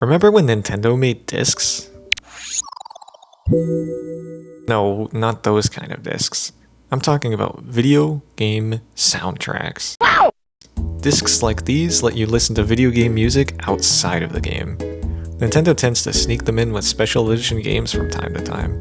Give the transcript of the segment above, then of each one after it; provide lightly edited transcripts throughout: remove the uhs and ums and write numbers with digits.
Remember when Nintendo made discs? No, not those kind of discs. I'm talking about video game soundtracks. Wow! Discs like these let you listen to video game music outside of the game. Nintendo tends to sneak them in with special edition games from time to time.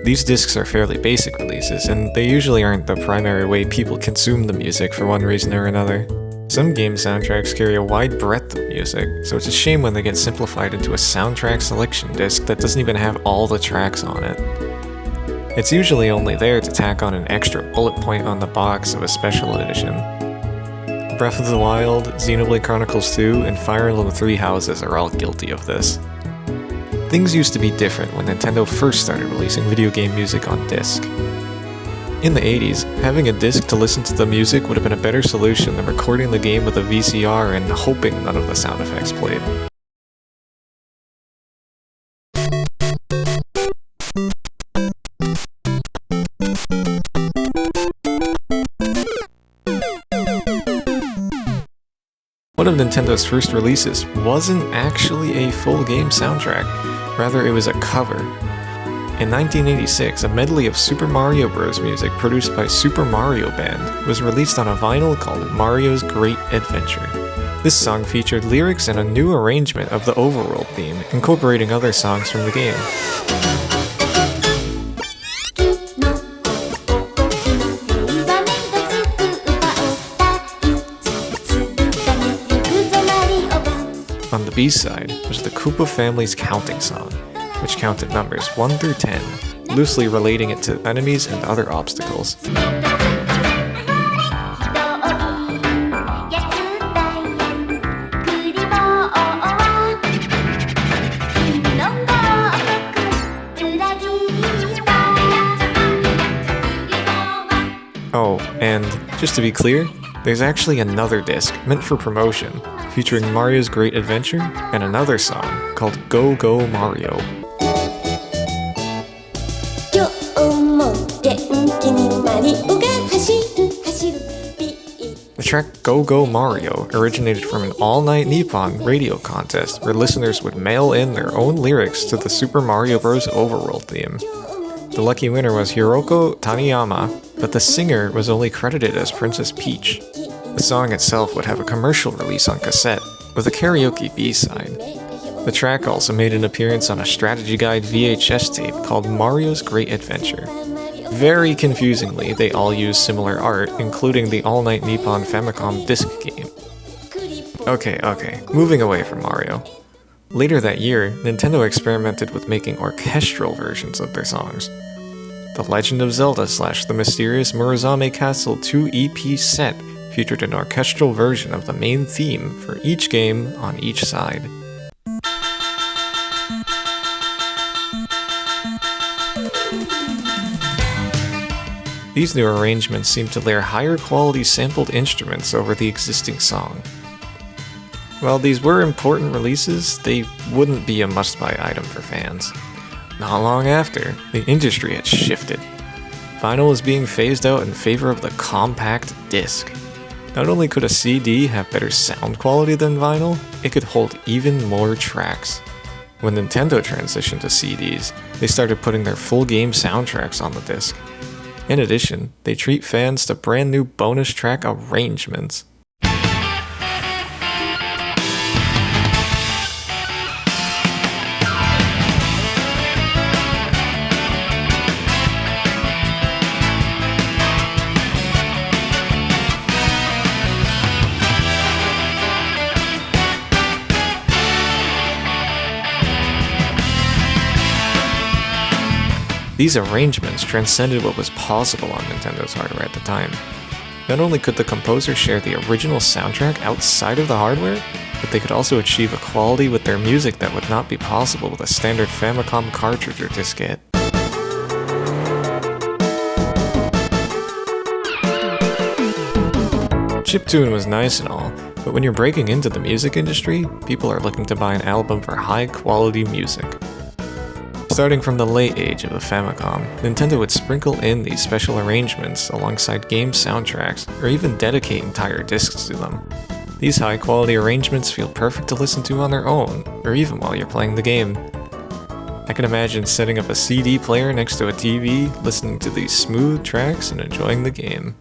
These discs are fairly basic releases, and they usually aren't the primary way people consume the music for one reason or another. Some game soundtracks carry a wide breadth of music, so it's a shame when they get simplified into a soundtrack selection disc that doesn't even have all the tracks on it. It's usually only there to tack on an extra bullet point on the box of a special edition. Breath of the Wild, Xenoblade Chronicles 2, and Fire Emblem Three Houses are all guilty of this. Things used to be different when Nintendo first started releasing video game music on disc. In the 80s, having a disc to listen to the music would have been a better solution than recording the game with a VCR and hoping none of the sound effects played. One of Nintendo's first releases wasn't actually a full game soundtrack, rather it was a cover. In 1986, a medley of Super Mario Bros. Music produced by Super Mario Band was released on a vinyl called Mario's Great Adventure. This song featured lyrics and a new arrangement of the overworld theme, incorporating other songs from the game. On the B-side was the Koopa family's counting song, which counted numbers 1 through 10, loosely relating it to enemies and other obstacles. Oh, and just to be clear, there's actually another disc meant for promotion, featuring Mario's Great Adventure and another song called Go Go Mario. The track Go Go Mario originated from an all-night Nippon radio contest where listeners would mail in their own lyrics to the Super Mario Bros. Overworld theme. The lucky winner was Hiroko Taniyama, but the singer was only credited as Princess Peach. The song itself would have a commercial release on cassette, with a karaoke B-side. The track also made an appearance on a strategy guide VHS tape called Mario's Great Adventure. Very confusingly, they all use similar art, including the All Night Nippon Famicom disc game. Okay, moving away from Mario. Later that year, Nintendo experimented with making orchestral versions of their songs. The Legend of Zelda / The Mysterious Murasame Castle 2 EP set featured an orchestral version of the main theme for each game on each side. These new arrangements seem to layer higher quality sampled instruments over the existing song. While these were important releases, they wouldn't be a must-buy item for fans. Not long after, the industry had shifted. Vinyl was being phased out in favor of the compact disc. Not only could a CD have better sound quality than vinyl, it could hold even more tracks. When Nintendo transitioned to CDs, they started putting their full game soundtracks on the disc. In addition, they treat fans to brand new bonus track arrangements. These arrangements transcended what was possible on Nintendo's hardware at the time. Not only could the composer share the original soundtrack outside of the hardware, but they could also achieve a quality with their music that would not be possible with a standard Famicom cartridge or diskette. Chiptune was nice and all, but when you're breaking into the music industry, people are looking to buy an album for high-quality music. Starting from the late age of the Famicom, Nintendo would sprinkle in these special arrangements alongside game soundtracks, or even dedicate entire discs to them. These high-quality arrangements feel perfect to listen to on their own, or even while you're playing the game. I can imagine setting up a CD player next to a TV, listening to these smooth tracks and enjoying the game.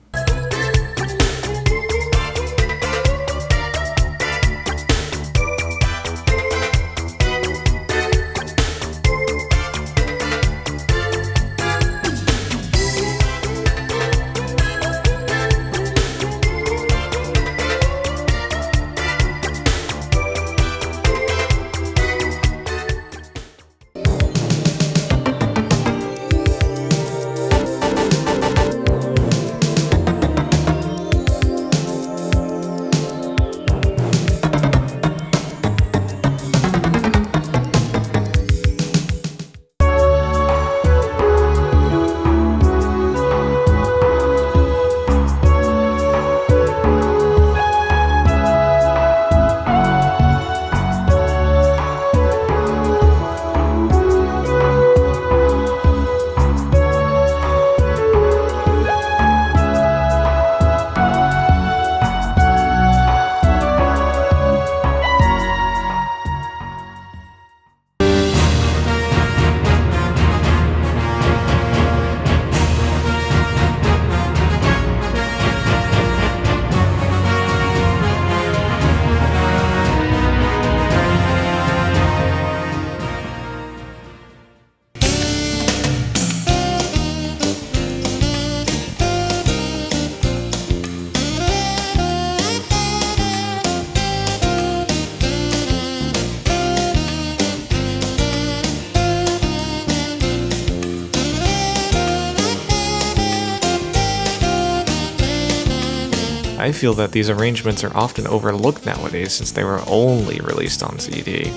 I feel that these arrangements are often overlooked nowadays since they were only released on CD.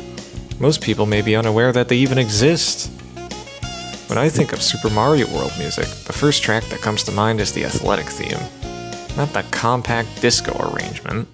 Most people may be unaware that they even exist. When I think of Super Mario World music, the first track that comes to mind is the athletic theme, not the compact disco arrangement.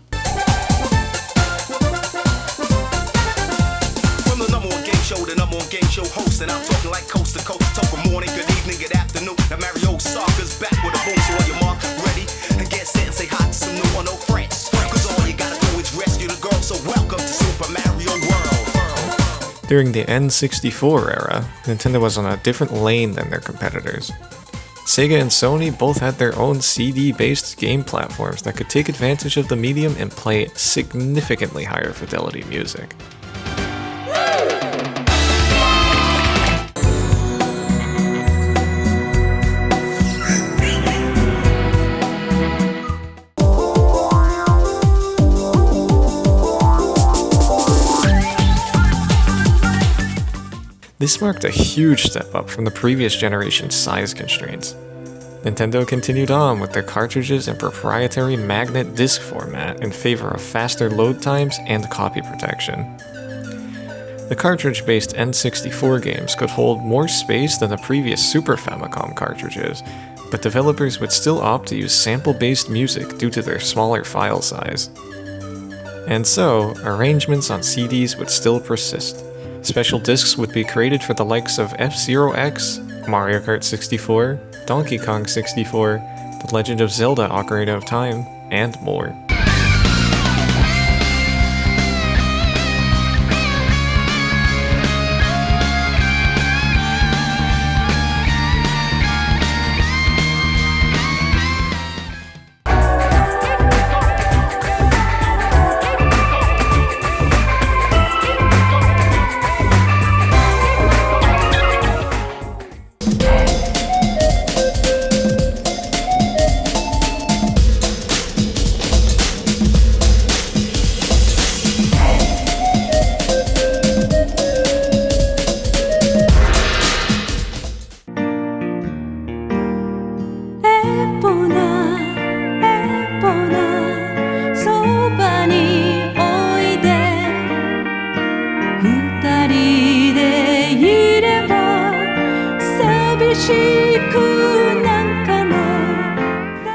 From the number one game show, the number one game show host, and I'm talking like coast to coast. Talk good morning, good evening, good afternoon. Now Mario Circus back with a boom, so on your mark, ready, and get set and say hi to some new or no friends. Cause all you gotta do is rescue the girl, so welcome to Super Mario World. During the N64 era, Nintendo was on a different lane than their competitors. Sega and Sony both had their own CD-based game platforms that could take advantage of the medium and play significantly higher fidelity music. This marked a huge step up from the previous generation's size constraints. Nintendo continued on with their cartridges and proprietary magnet disc format in favor of faster load times and copy protection. The cartridge-based N64 games could hold more space than the previous Super Famicom cartridges, but developers would still opt to use sample-based music due to their smaller file size. And so, arrangements on CDs would still persist. Special discs would be created for the likes of F-Zero X, Mario Kart 64, Donkey Kong 64, The Legend of Zelda: Ocarina of Time, and more.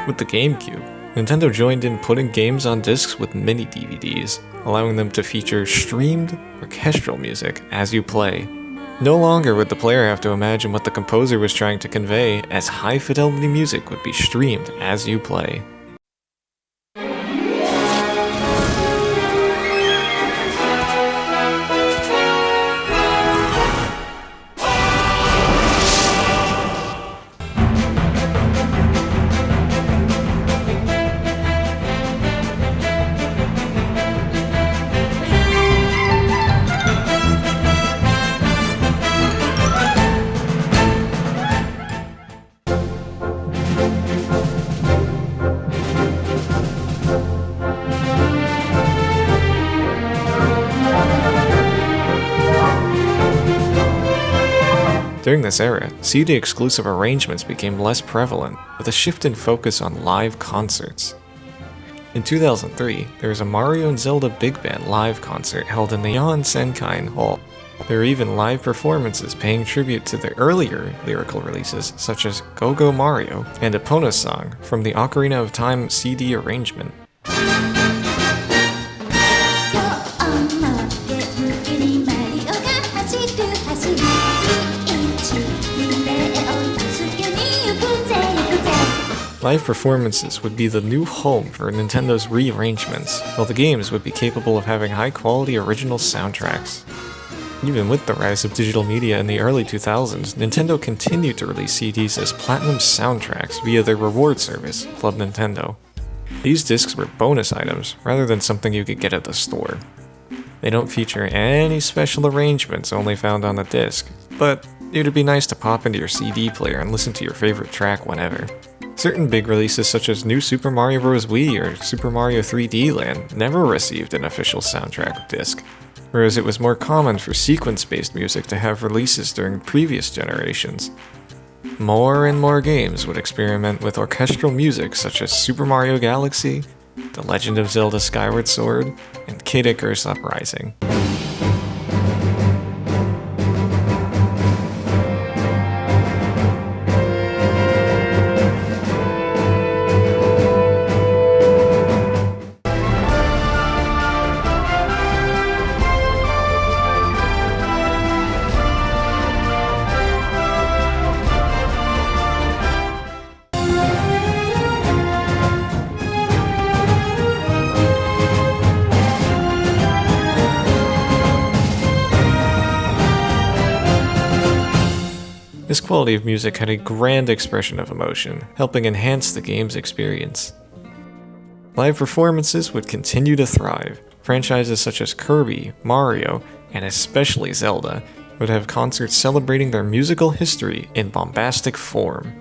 With the GameCube, Nintendo joined in putting games on discs with mini DVDs, allowing them to feature streamed, orchestral music as you play. No longer would the player have to imagine what the composer was trying to convey, as high-fidelity music would be streamed as you play. During this era, CD-exclusive arrangements became less prevalent, with a shift in focus on live concerts. In 2003, there was a Mario and Zelda Big Band live concert held in the Nihon Senkai Hall. There were even live performances paying tribute to the earlier lyrical releases, such as Go Go Mario and Epona's Song from the Ocarina of Time CD arrangement. Live performances would be the new home for Nintendo's rearrangements, while the games would be capable of having high-quality original soundtracks. Even with the rise of digital media in the early 2000s, Nintendo continued to release CDs as platinum soundtracks via their reward service, Club Nintendo. These discs were bonus items, rather than something you could get at the store. They don't feature any special arrangements only found on the disc, but it would be nice to pop into your CD player and listen to your favorite track whenever. Certain big releases such as New Super Mario Bros. Wii or Super Mario 3D Land never received an official soundtrack disc, whereas it was more common for sequence-based music to have releases during previous generations. More and more games would experiment with orchestral music such as Super Mario Galaxy, The Legend of Zelda Skyward Sword, and Kid Icarus Uprising. This quality of music had a grand expression of emotion, helping enhance the game's experience. Live performances would continue to thrive. Franchises such as Kirby, Mario, and especially Zelda would have concerts celebrating their musical history in bombastic form.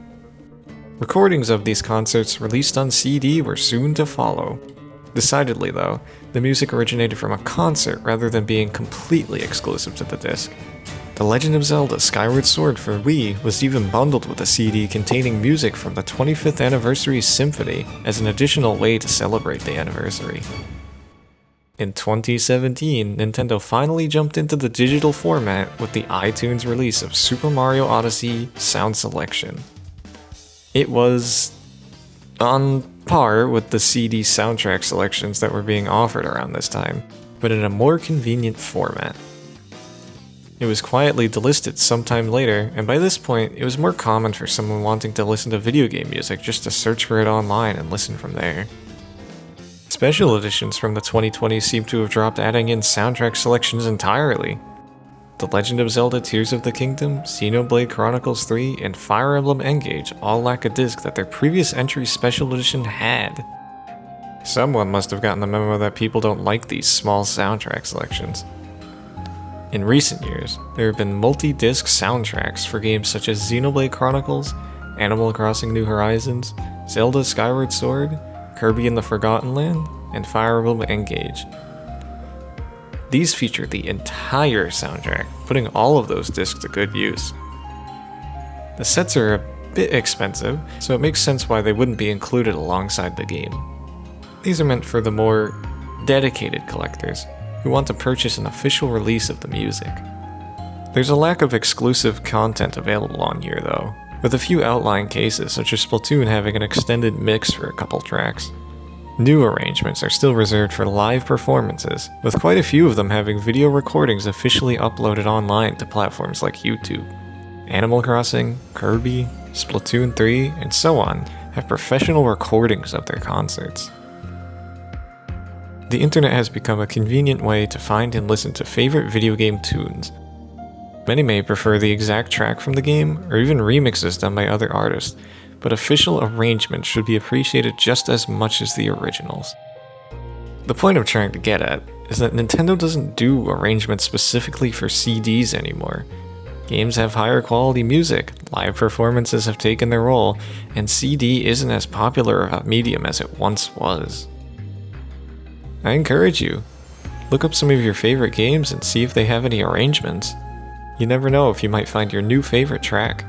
Recordings of these concerts released on CD were soon to follow. Decidedly though, the music originated from a concert rather than being completely exclusive to the disc. The Legend of Zelda Skyward Sword for Wii was even bundled with a CD containing music from the 25th Anniversary Symphony as an additional way to celebrate the anniversary. In 2017, Nintendo finally jumped into the digital format with the iTunes release of Super Mario Odyssey Sound Selection. It was on par with the CD soundtrack selections that were being offered around this time, but in a more convenient format. It was quietly delisted sometime later, and by this point, it was more common for someone wanting to listen to video game music just to search for it online and listen from there. Special editions from the 2020s seem to have dropped adding in soundtrack selections entirely. The Legend of Zelda Tears of the Kingdom, Xenoblade Chronicles 3, and Fire Emblem Engage all lack a disc that their previous entry special edition had. Someone must have gotten the memo that people don't like these small soundtrack selections. In recent years, there have been multi-disc soundtracks for games such as Xenoblade Chronicles, Animal Crossing New Horizons, Zelda Skyward Sword, Kirby and the Forgotten Land, and Fire Emblem Engage. These feature the entire soundtrack, putting all of those discs to good use. The sets are a bit expensive, so it makes sense why they wouldn't be included alongside the game. These are meant for the more dedicated collectors who want to purchase an official release of the music. There's a lack of exclusive content available on here though, with a few outlying cases such as Splatoon having an extended mix for a couple tracks. New arrangements are still reserved for live performances, with quite a few of them having video recordings officially uploaded online to platforms like YouTube. Animal Crossing, Kirby, Splatoon 3, and so on have professional recordings of their concerts. The internet has become a convenient way to find and listen to favorite video game tunes. Many may prefer the exact track from the game, or even remixes done by other artists, but official arrangements should be appreciated just as much as the originals. The point I'm trying to get at is that Nintendo doesn't do arrangements specifically for CDs anymore. Games have higher quality music, live performances have taken their role, and CD isn't as popular a medium as it once was. I encourage you, look up some of your favorite games and see if they have any arrangements. You never know if you might find your new favorite track.